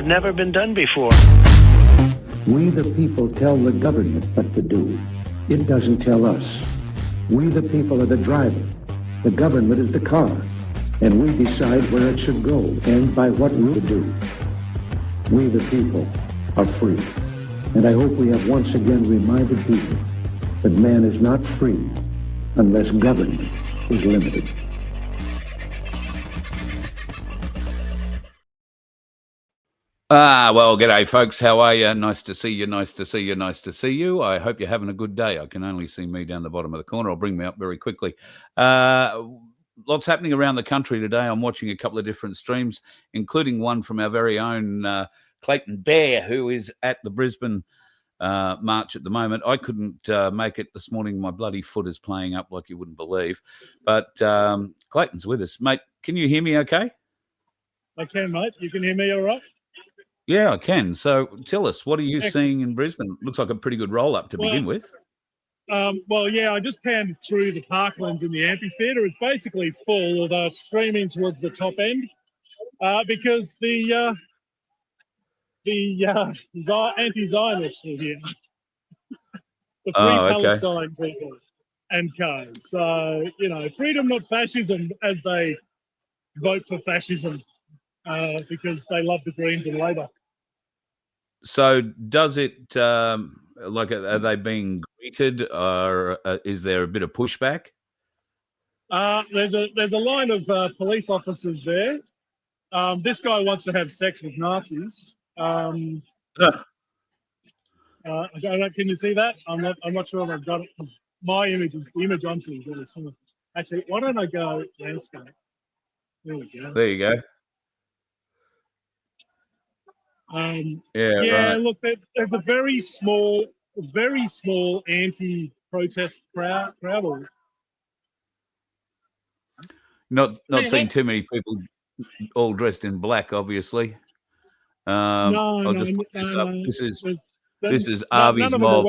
had never been done before. We the people tell the government what to do. It doesn't tell us. We the people are the driver. The government is the car. And we decide where it should go and by what route to do. We the people are free. And I hope we have once again reminded people that man is not free unless government is limited. Well, g'day, folks. How are you? Nice to see you. Nice to see you. Nice to see you. I hope you're having a good day. I can only see me down the bottom of the corner. I'll bring me up very quickly. Lots happening around the country today. I'm watching a couple of different streams, including one from our very own Clayton Bear, who is at the Brisbane march at the moment. I couldn't make it this morning. My bloody foot is playing up like you wouldn't believe. But Clayton's with us. Mate, can you hear me okay? I can, mate. You can hear me all right? Yeah, I can. So tell us, what are you seeing in Brisbane? Looks like a pretty good roll-up to begin with. Well, yeah, I just panned through the parklands in the amphitheatre. It's basically full, although it's streaming towards the top end because the anti-Zionists are here. The Free Palestine people and co. So, you know, freedom, not fascism, as they vote for fascism because they love the Greens and Labor. So does it, like, are they being greeted, or is there a bit of pushback? There's a line of police officers there. This guy wants to have sex with Nazis. I don't know, can you see that? I'm not sure if I've got it, because my image is the image I'm seeing. Actually, why don't I go landscape? There we go. There you go. Yeah, right. Look, there's a very small anti-protest crowd. Not seeing too many people all dressed in black, obviously. I'll just put this up. This is Avi's mob.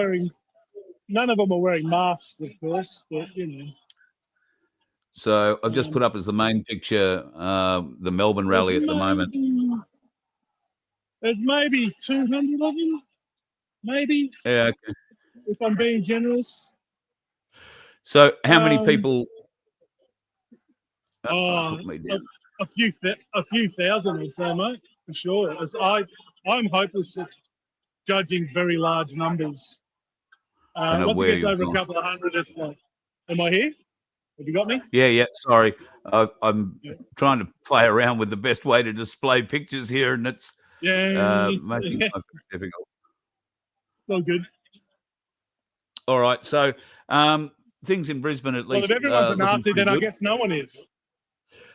None of them are wearing masks, of course, but you know. So I've just put up as the main picture the Melbourne rally at the moment. There's maybe 200 of them, maybe. Yeah, okay. If I'm being generous. So how many people? A few thousand, I'd say, mate, for sure. I'm hopeless at judging very large numbers. Once it gets over a couple of hundred, it's like, am I here? Have you got me? Yeah. Sorry, I'm trying to play around with the best way to display pictures here, and it's making it difficult. All good. All right, so things in Brisbane at least. Well, if everyone's a Nazi, then I guess no one is.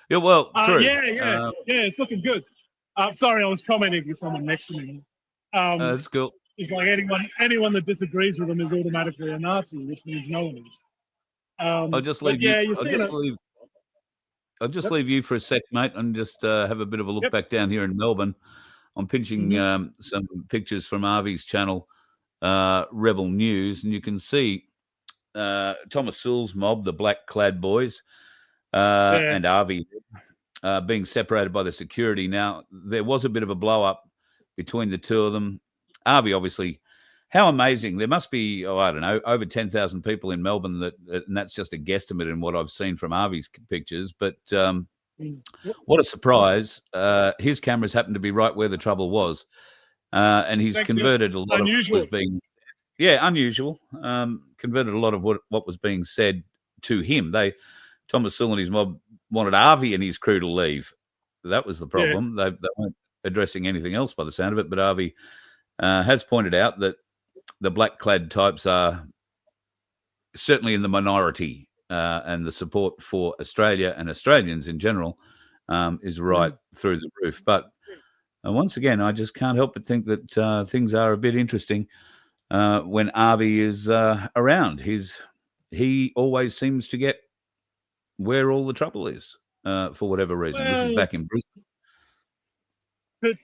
Yeah, well, true. Yeah, it's looking good. Sorry, I was commenting with someone next to me. That's cool. It's like anyone that disagrees with them is automatically a Nazi, which means no one is. I'll just leave I'll just leave you for a sec, mate, and just have a bit of a look back down here in Melbourne. I'm pinching some pictures from Avi's channel, Rebel News, and you can see Thomas Sewell's mob, the black-clad boys, and Avi being separated by the security. Now, there was a bit of a blow-up between the two of them. Avi, obviously, how amazing. There must be, I don't know, over 10,000 people in Melbourne, and that's just a guesstimate in what I've seen from Avi's pictures. But what a surprise. His cameras happened to be right where the trouble was. And he's converted a lot of what was being... Yeah, unusual. Converted a lot of what was being said to him. Thomas Sewell and his mob wanted Avi and his crew to leave. That was the problem. They weren't addressing anything else by the sound of it, but Avi has pointed out that the black-clad types are certainly in the minority, and the support for Australia and Australians in general is right through the roof. But once again, I just can't help but think that things are a bit interesting when Avi is around. He always seems to get where all the trouble is for whatever reason. This is back in Brisbane.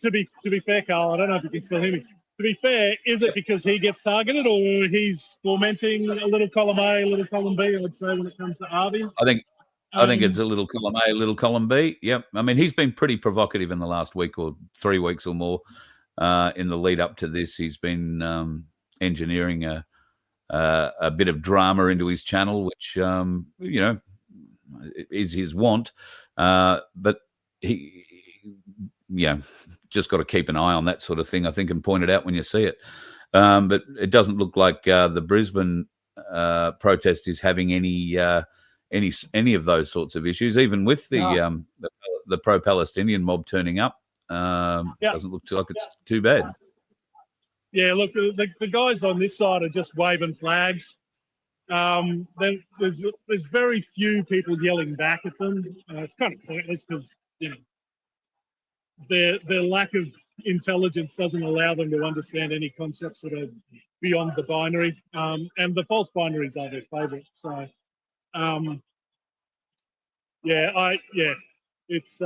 To be fair, Carl, I don't know if you can still hear me. To be fair, is it because he gets targeted, or he's fomenting a little column A, a little column B, I would say, when it comes to Avi? I think it's a little column A, a little column B. Yep. I mean, he's been pretty provocative in the last week or 3 weeks or more. in the lead up to this. He's been engineering a bit of drama into his channel, which is his want. But he just got to keep an eye on that sort of thing, I think, and point it out when you see it. But it doesn't look like the Brisbane protest is having any of those sorts of issues, even with the pro-Palestinian mob turning up. Doesn't look like it's too bad. Yeah, look, the guys on this side are just waving flags. There's very few people yelling back at them. It's kind of pointless because their lack of intelligence doesn't allow them to understand any concepts that are beyond the binary, and the false binaries are their favourite. So, it's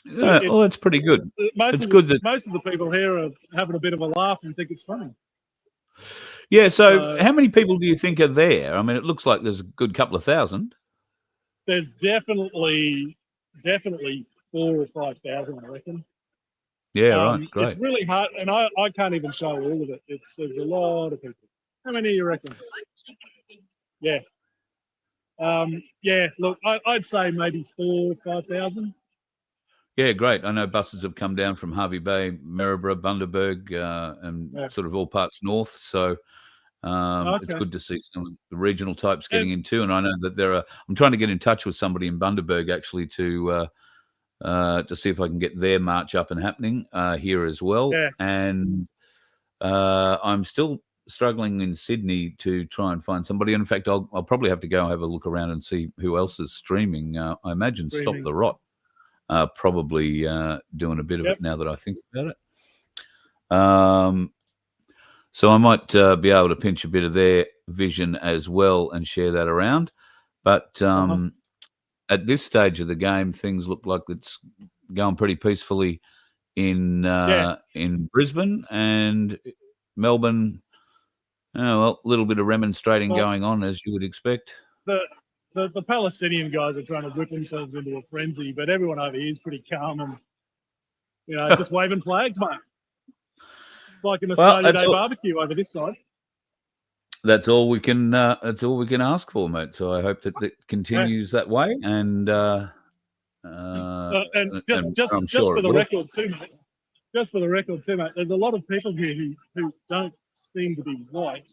well, that's pretty good. Most of the people here are having a bit of a laugh and think it's funny. Yeah. So, how many people do you think are there? I mean, it looks like there's a good couple of thousand. There's definitely 4,000 or 5,000, I reckon. Yeah, right. Great. It's really hard, and I can't even show all of it. There's a lot of people. How many do you reckon? Yeah. Look, I'd say maybe 4,000 or 5,000. Yeah, great. I know buses have come down from Harvey Bay, Maryborough, Bundaberg, and sort of all parts north. So it's good to see some of the regional types getting in too. And I know that I'm trying to get in touch with somebody in Bundaberg actually to see if I can get their march up and happening here as well. Yeah. And I'm still struggling in Sydney to try and find somebody. And in fact, I'll probably have to go and have a look around and see who else is streaming. I imagine Stop the Rot. Probably doing a bit of it now that I think about it. So I might be able to pinch a bit of their vision as well and share that around. But at this stage of the game, things look like it's going pretty peacefully in Brisbane and Melbourne. A little bit of remonstrating going on, as you would expect. The Palestinian guys are trying to whip themselves into a frenzy, but everyone over here is pretty calm and, just waving flags, mate. Like an Australia Day barbecue over this side. That's all we can. That's all we can ask for, mate. So I hope that it continues that way. And just for the record too, mate. Just for the record too, mate. There's a lot of people here who don't seem to be white.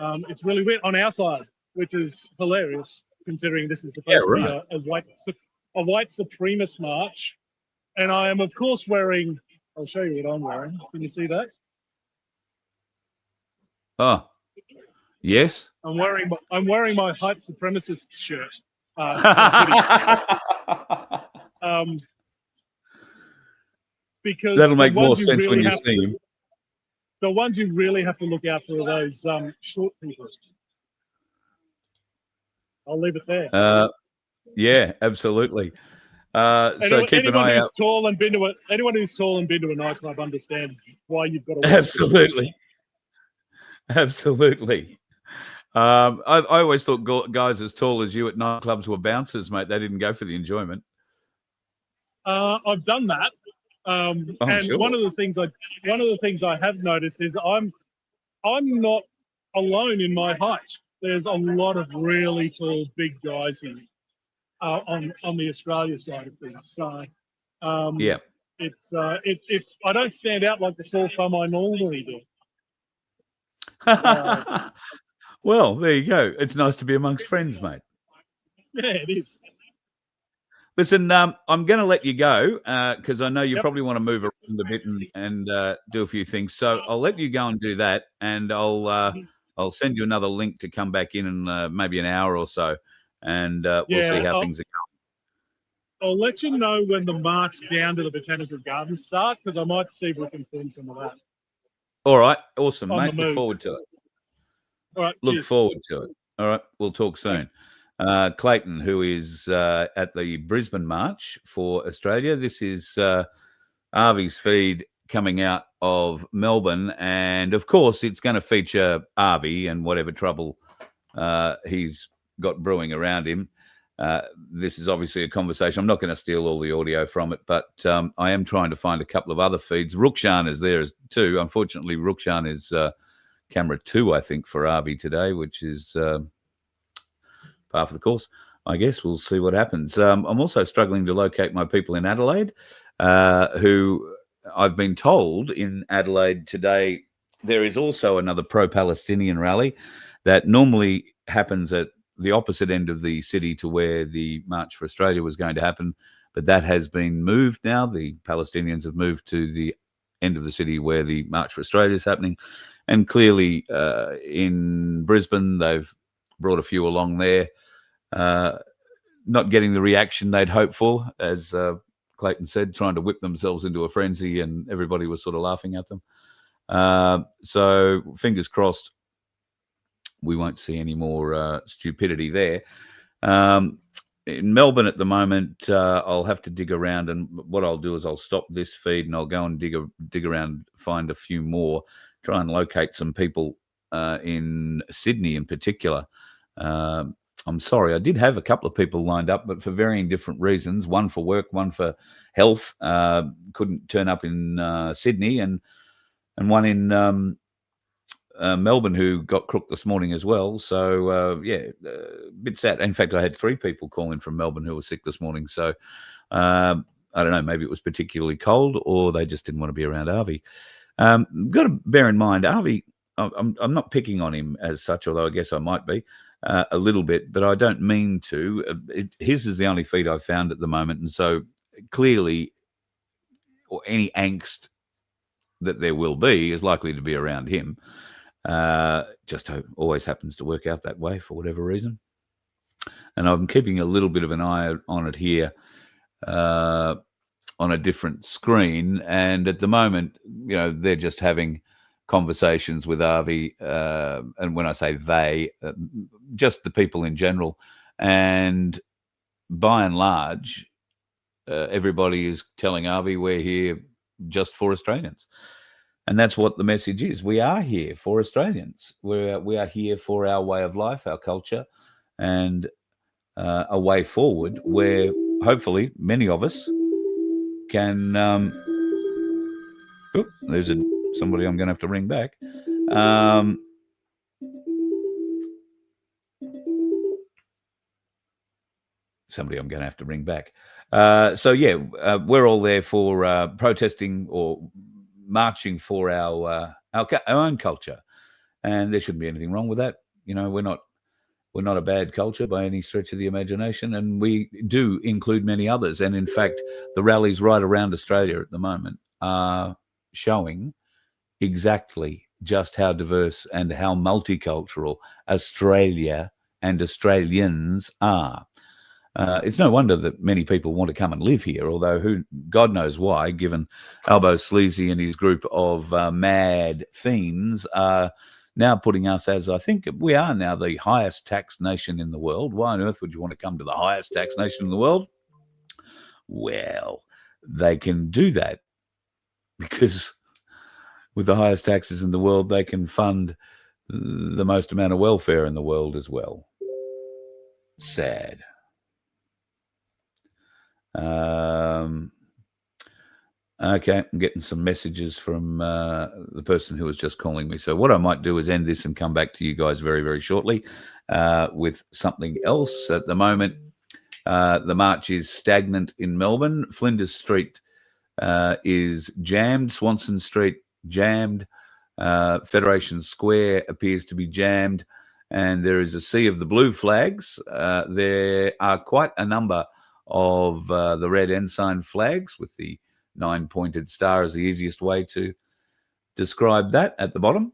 It's really weird on our side, which is hilarious considering this is supposed to be a white supremacist march. And I am, of course, wearing. I'll show you what I'm wearing. Can you see that? Oh, yes. I'm wearing my white supremacist shirt. Because that'll make more sense when you see him. The ones you really have to look out for are those short people. I'll leave it there. Yeah, absolutely. So keep an eye out. Anyone who's tall and been to a nightclub understands why you've got to. Absolutely. I always thought guys as tall as you at nightclubs were bouncers, mate. They didn't go for the enjoyment. I've done that, sure. one of the things I have noticed is I'm not alone in my height. There's a lot of really tall, big guys here. On the Australia side of things, so it's I don't stand out like the sore thumb I normally do. Well, there you go. It's nice to be amongst friends, mate. Yeah, it is. Listen, I'm going to let you go because I know you probably want to move around a bit and do a few things. So I'll let you go and do that, and I'll send you another link to come back in maybe an hour or so. And we'll see how things are going. I'll let you know when the march down to the Botanical Gardens starts, because I might see if we can film some of that. All right. Awesome, mate. Look forward to it. All right. Look forward to it. All right. We'll talk soon. Clayton, who is at the Brisbane March for Australia. This is Arvy's feed coming out of Melbourne. And, of course, it's going to feature Arvy and whatever trouble he's got brewing around him. this is obviously a conversation. I'm not going to steal all the audio from it, but I am trying to find a couple of other feeds. Rukshan is there too. Unfortunately, Rukshan is camera 2, I think, for Avi today, which is par for the course. I guess we'll see what happens. I'm also struggling to locate my people in Adelaide, who I've been told in Adelaide today there is also another pro-Palestinian rally that normally happens at the opposite end of the city to where the March for Australia was going to happen, but that has been moved now. The Palestinians have moved to the end of the city where the March for Australia is happening. And clearly in Brisbane, they've brought a few along there, not getting the reaction they'd hoped for, as Clayton said, trying to whip themselves into a frenzy, and everybody was sort of laughing at them. So fingers crossed we won't see any more stupidity there. In Melbourne at the moment, I'll have to dig around, and what I'll do is I'll stop this feed and I'll go and dig around, find a few more, try and locate some people in Sydney in particular. I'm sorry, I did have a couple of people lined up, but for varying different reasons, one for work, one for health, couldn't turn up in Sydney, and one in Melbourne who got crooked this morning as well. So, a bit sad. In fact, I had 3 people call in from Melbourne who were sick this morning. So, I don't know, maybe it was particularly cold or they just didn't want to be around Avi. Got to bear in mind, Avi, I'm not picking on him as such, although I guess I might be a little bit, but I don't mean to. His is the only feed I've found at the moment. And so clearly, or any angst that there will be is likely to be around him. Just always happens to work out that way for whatever reason. And I'm keeping a little bit of an eye on it here on a different screen. And at the moment, they're just having conversations with Avi. And when I say they, just the people in general. And by and large, everybody is telling Avi we're here just for Australians. And that's what the message is. We are here for Australians. We are here for our way of life, our culture, and a way forward where hopefully many of us can... there's somebody I'm going to have to ring back. We're all there for protesting or marching for our own culture, and there shouldn't be anything wrong with that. We're not a bad culture by any stretch of the imagination, and we do include many others. And in fact, the rallies right around Australia at the moment are showing exactly just how diverse and how multicultural Australia and Australians are. It's no wonder that many people want to come and live here, although God knows why, given Albo Sleazy and his group of mad fiends are now putting us as, I think we are now, the highest taxed nation in the world. Why on earth would you want to come to the highest taxed nation in the world? Well, they can do that because with the highest taxes in the world, they can fund the most amount of welfare in the world as well. Sad. Okay, I'm getting some messages from the person who was just calling me. So what I might do is end this and come back to you guys very, very shortly with something else. At the moment, the march is stagnant in Melbourne. Flinders Street is jammed. Swanson Street jammed. Federation Square appears to be jammed. And there is a sea of the blue flags. There are quite a number of the red ensign flags with the 9-pointed star is the easiest way to describe that at the bottom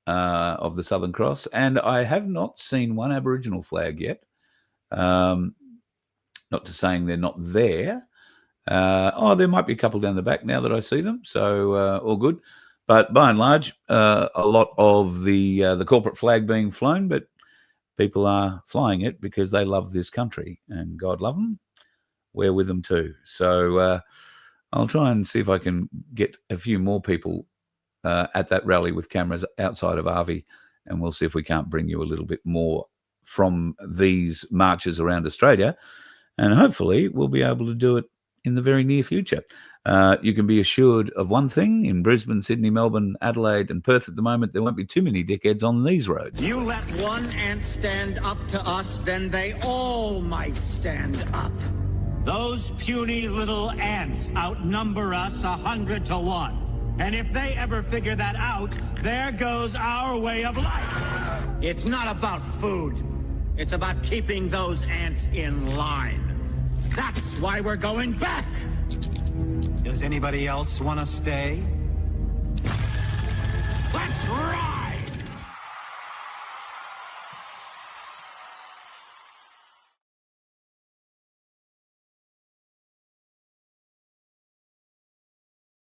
of the Southern Cross. And I have not seen one Aboriginal flag yet. Not to saying they're not there. There might be a couple down the back now that I see them. So all good. But by and large, a lot of the corporate flag being flown, but people are flying it because they love this country, and God love them. We're with them too. So I'll try and see if I can get a few more people at that rally with cameras outside of Avi, and we'll see if we can't bring you a little bit more from these marches around Australia, and hopefully we'll be able to do it in the very near future. You can be assured of one thing: in Brisbane, Sydney, Melbourne, Adelaide and Perth at the moment, there won't be too many dickheads on these roads. You let one ant stand up to us, then they all might stand up. Those puny little ants outnumber us 100 to 1. And if they ever figure that out, there goes our way of life. It's not about food. It's about keeping those ants in line. That's why we're going back. Does anybody else want to stay? Let's ride!